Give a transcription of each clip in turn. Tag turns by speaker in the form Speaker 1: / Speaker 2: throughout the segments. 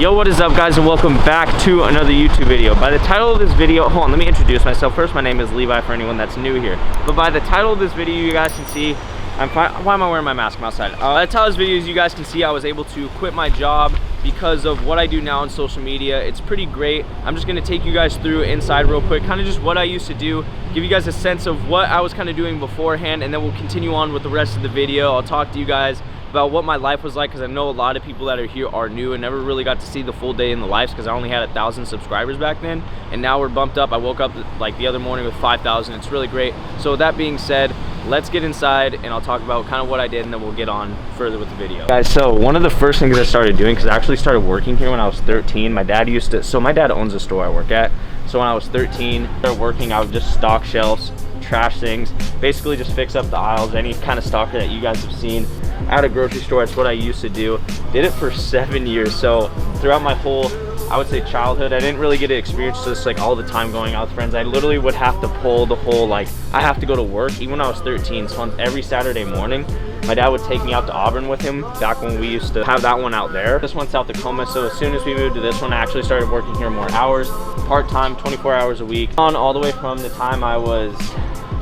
Speaker 1: Yo, what is up, guys, and welcome back to another YouTube video. By the title of this video, hold on, let me introduce myself first. My name is Levi for anyone that's new here. But by the title of this video, you guys can see, why am I wearing my mask? I'm outside. By the title of this video, as you guys can see, I was able to quit my job because of what I do now on social media. It's pretty great. I'm just gonna take you guys through inside real quick, kind of just what I used to do, give you guys a sense of what I was kind of doing beforehand, and then we'll continue on with the rest of the video. I'll talk to you guys about what my life was like, because I know a lot of people that are here are new and never really got to see the full day in the lives, because I only had 1,000 subscribers back then, and now we're bumped up. I woke up like the other morning with 5,000. It's really great. So with that being said, let's get inside and I'll talk about kind of what I did, and then we'll get on further with the video. Guys, so one of the first things I started doing, because I actually started working here when I was 13. My dad used to, so my dad owns a store I work at. So when I was 13, started working, I would just stock shelves, trash things, basically just fix up the aisles, any kind of stocker that you guys have seen at a grocery store. That's what I used to do. Did it for 7 years. So throughout my whole, I would say, childhood, I didn't really get to experience this like all the time going out with friends. I literally would have to pull the whole, like, I have to go to work even when I was 13. So on every Saturday morning, my dad would take me out to Auburn with him back when we used to have that one out there. This one's South Tacoma. So as soon as we moved to this one, I actually started working here more hours, part-time, 24 hours a week, on all the way from the time I was,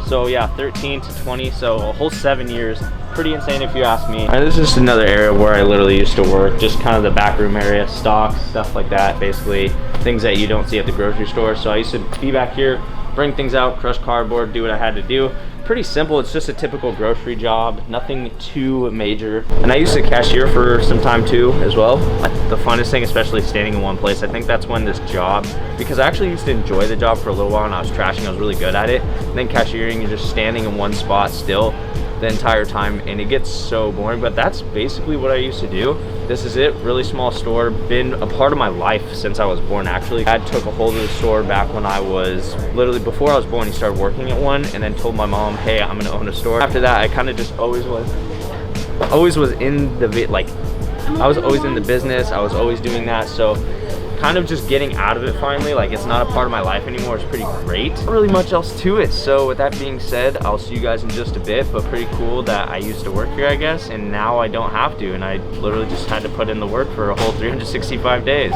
Speaker 1: so yeah, 13 to 20, so a whole 7 years. Pretty insane if you ask me. This is just another area where I literally used to work, just kind of the back room area, stocks, stuff like that, basically things that you don't see at the grocery store. So I used to be back here, bring things out, crush cardboard, do what I had to do. Pretty simple. It's just a typical grocery job, nothing too major. And I used to cashier for some time too as well. The funnest thing, especially standing in one place, I think that's when this job, because I actually used to enjoy the job for a little while and I was trashing, I was really good at it. And then cashiering, you're just standing in one spot still the entire time, and it gets so boring. But that's basically what I used to do. This is it. Really small store, been a part of my life since I was born. Actually, Dad took a hold of the store back when I was literally, before I was born. He started working at one and then told my mom, hey, I'm gonna own a store. After that, I kind of just always was in the, like, I was always in the business. I was always doing that. So kind of just getting out of it finally, like, it's not a part of my life anymore. It's pretty great. Not really much else to it. So with that being said, I'll see you guys in just a bit. But pretty cool that I used to work here, I guess, and now I don't have to, and I literally just had to put in the work for a whole 365 days.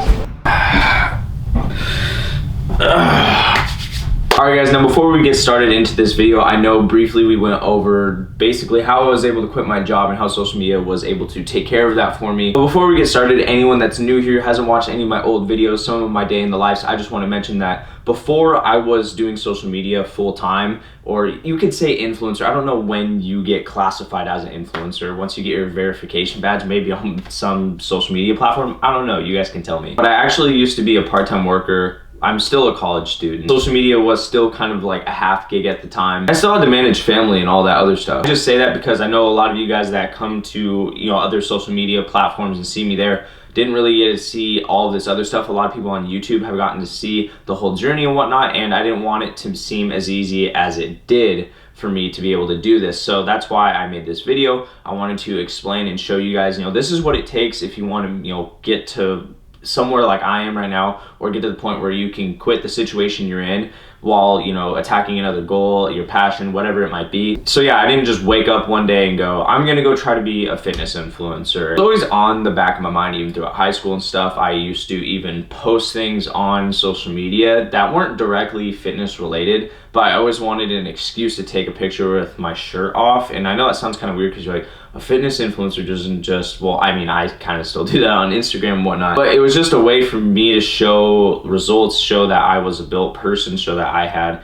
Speaker 1: Alright guys, now before we get started into this video, I know briefly we went over basically how I was able to quit my job and how social media was able to take care of that for me. But before we get started, anyone that's new here, hasn't watched any of my old videos, some of my day in the life, I just want to mention that before I was doing social media full time, or you could say influencer, I don't know when you get classified as an influencer, once you get your verification badge, maybe on some social media platform, I don't know, you guys can tell me. But I actually used to be a part-time worker. I'm still a college student. Social media was still kind of like a half gig at the time. I still had to manage family and all that other stuff. I just say that because I know a lot of you guys that come to, you know, other social media platforms and see me there didn't really get to see all this other stuff. A lot of people on YouTube have gotten to see the whole journey and whatnot, and I didn't want it to seem as easy as it did for me to be able to do this. So that's why I made this video. I wanted to explain and show you guys, you know, this is what it takes if you want to, you know, get to somewhere like I am right now, or get to the point where you can quit the situation you're in while, you know, attacking another goal, your passion, whatever it might be. So yeah, I didn't just wake up one day and go, I'm gonna go try to be a fitness influencer. It's always on the back of my mind, even throughout high school and stuff. I used to even post things on social media that weren't directly fitness related, but I always wanted an excuse to take a picture with my shirt off. And I know that sounds kind of weird because you're like, a fitness influencer doesn't just, well, I mean, I kind of still do that on Instagram and whatnot, but it was just a way for me to show results, show that I was a built person, show that I had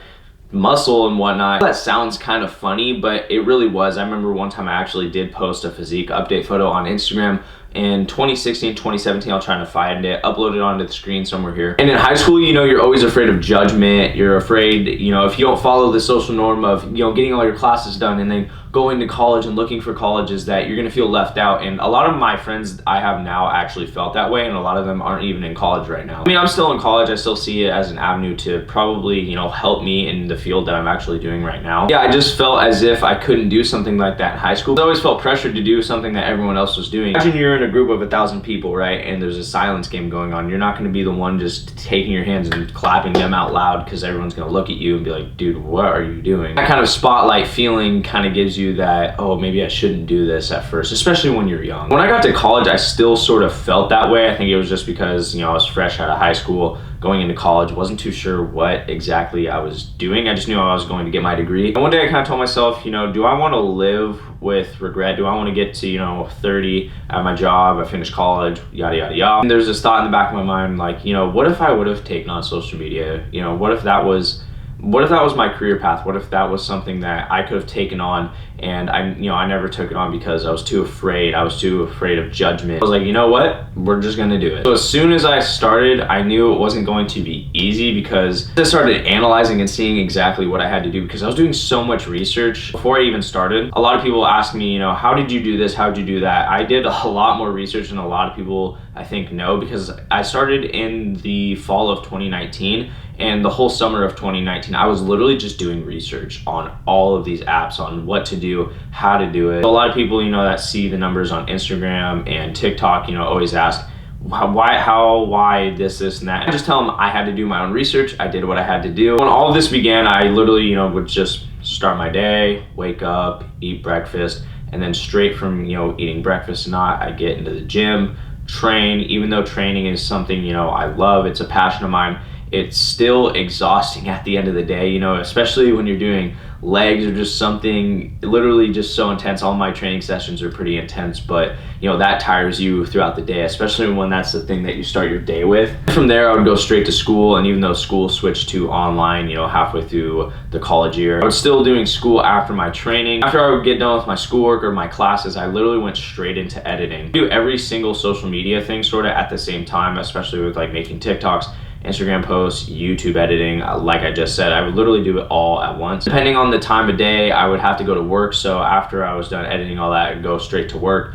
Speaker 1: muscle and whatnot. That sounds kind of funny, but it really was. I remember one time I actually did post a physique update photo on Instagram in 2016, 2017, I'll try to find it, upload it onto the screen somewhere here. And in high school, you know, you're always afraid of judgment. You're afraid, you know, if you don't follow the social norm of, you know, getting all your classes done and then going to college and looking for colleges, that you're gonna feel left out. And a lot of my friends I have now actually felt that way, and a lot of them aren't even in college right now. I mean, I'm still in college. I still see it as an avenue to probably, you know, help me in the field that I'm actually doing right now. Yeah, I just felt as if I couldn't do something like that in high school. I always felt pressured to do something that everyone else was doing. Imagine you're in in a group of 1,000 people, right, and there's a silence game going on, you're not going to be the one just taking your hands and clapping them out loud because everyone's going to look at you and be like, dude, what are you doing? That kind of spotlight feeling kind of gives you that, oh, maybe I shouldn't do this at first, especially when you're young. When I got to college, I still sort of felt that way. I think it was just because, you know, I was fresh out of high school, going into college, wasn't too sure what exactly I was doing. I just knew I was going to get my degree. And one day I kind of told myself, you know, do I want to live with regret? Do I want to get to, you know, 30 at my job, I finished college, yada, yada, yada. And there's this thought in the back of my mind, like, you know, what if I would have taken on social media? You know, what if that was my career path? What if that was something that I could have taken on and I never took it on because I was too afraid. I was too afraid of judgment. I was like, you know what? We're just gonna do it. So as soon as I started, I knew it wasn't going to be easy because I started analyzing and seeing exactly what I had to do because I was doing so much research before I even started. A lot of people ask me, you know, how did you do this? How did you do that? I did a lot more research than a lot of people I think know because I started in the fall of 2019. And the whole summer of 2019, I was literally just doing research on all of these apps, on what to do, how to do it. So a lot of people, you know, that see the numbers on Instagram and TikTok, you know, always ask, why this, and that. I just tell them I had to do my own research. I did what I had to do. When all of this began, I literally, you know, would just start my day, wake up, eat breakfast, and then straight from, you know, eating breakfast I get into the gym, train. Even though training is something, you know, I love, it's a passion of mine, it's still exhausting at the end of the day, you know, especially when you're doing legs or just something literally just so intense. All my training sessions are pretty intense, but you know, that tires you throughout the day, especially when that's the thing that you start your day with. From there, I would go straight to school, and even though school switched to online, you know, halfway through the college year, I was still doing school after my training. After I would get done with my schoolwork or my classes, I literally went straight into editing. I do every single social media thing sort of at the same time, especially with like making TikToks, Instagram posts, YouTube editing. Like I just said, I would literally do it all at once. Depending on the time of day, I would have to go to work. So after I was done editing all that, I'd go straight to work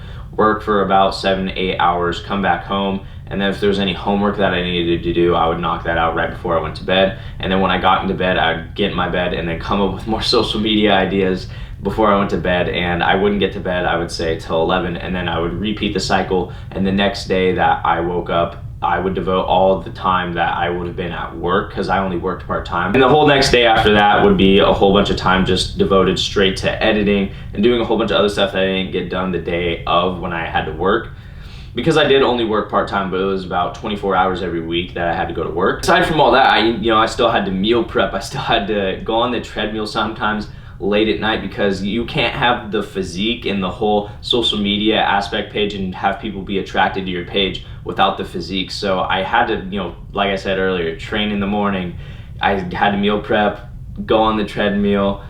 Speaker 1: for about 7 to 8 hours, come back home. And then if there was any homework that I needed to do, I would knock that out right before I went to bed. And then when I got into bed, I'd get in my bed and then come up with more social media ideas before I went to bed. And I wouldn't get to bed, I would say, till 11. And then I would repeat the cycle. And the next day that I woke up, I would devote all of the time that I would have been at work, because I only worked part-time. And the whole next day after that would be a whole bunch of time just devoted straight to editing and doing a whole bunch of other stuff that I didn't get done the day of when I had to work. Because I did only work part-time, but it was about 24 hours every week that I had to go to work. Aside from all that, I still had to meal prep. I still had to go on the treadmill sometimes late at night, because you can't have the physique and the whole social media aspect page and have people be attracted to your page without the physique. So I had to, like I said earlier, train in the morning. I had to meal prep, go on the treadmill,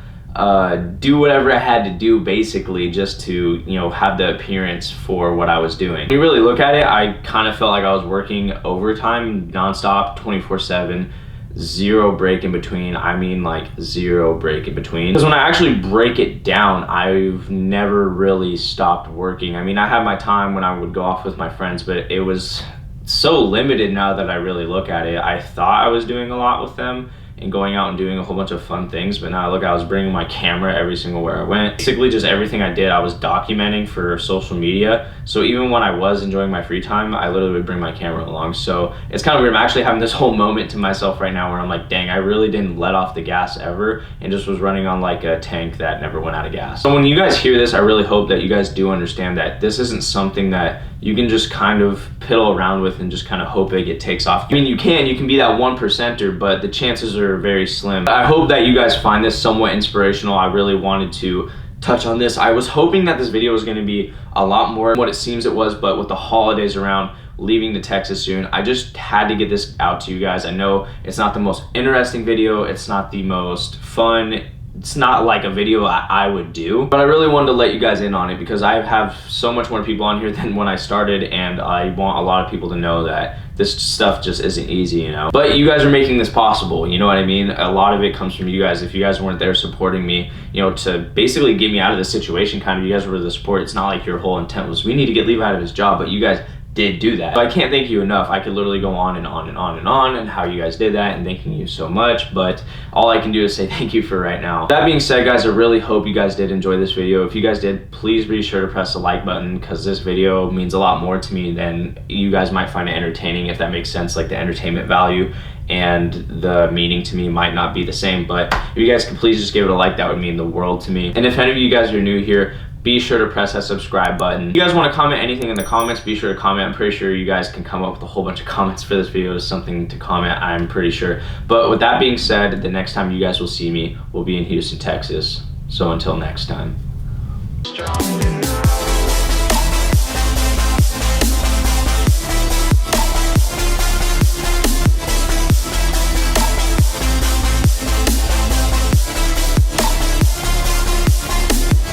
Speaker 1: do whatever I had to do basically just to, have the appearance for what I was doing. When you really look at it, I kind of felt like I was working overtime nonstop, 24/7. Zero break in between. I mean, like zero break in between. Because when I actually break it down, I've never really stopped working. I mean, I had my time when I would go off with my friends, but it was so limited now that I really look at it. I thought I was doing a lot with them and going out and doing a whole bunch of fun things, but now I was bringing my camera every single where I went. Basically just everything I did, I was documenting for social media. So even when I was enjoying my free time, I literally would bring my camera along. So it's kind of weird. I'm actually having this whole moment to myself right now where I'm like, dang, I really didn't let off the gas ever and just was running on like a tank that never went out of gas. So when you guys hear this, I really hope that you guys do understand that this isn't something that you can just kind of piddle around with and just kind of hope it takes off. I mean, you can be that 1%er, but the chances are very slim. I hope that you guys find this somewhat inspirational. I really wanted to touch on this. I was hoping that this video was going to be a lot more than what it seems it was, but with the holidays around, leaving to Texas soon, I just had to get this out to you guys. I know it's not the most interesting video, it's not the most fun, it's not like a video I would do, but I really wanted to let you guys in on it because I have so much more people on here than when I started, and I want a lot of people to know that this stuff just isn't easy, But you guys are making this possible, you know what I mean? A lot of it comes from you guys. If you guys weren't there supporting me, to basically get me out of this situation, kind of, you guys were the support. It's not like your whole intent was, we need to get Levi out of his job, but you guys did do that. So I can't thank you enough. I could literally go on and on and on and on and how you guys did that and thanking you so much, but all I can do is say thank you for right now. That being said, guys, I really hope you guys did enjoy this video. If you guys did, please be sure to press the like button, because this video means a lot more to me than you guys might find it entertaining, if that makes sense. Like, the entertainment value and the meaning to me might not be the same, but if you guys could please just give it a like, that would mean the world to me. And if any of you guys are new here, be sure to press that subscribe button. If you guys want to comment anything in the comments, be sure to comment. I'm pretty sure you guys can come up with a whole bunch of comments for this video. Is something to comment, I'm pretty sure. But with that being said, the next time you guys will see me will be in Houston, Texas. So until next time.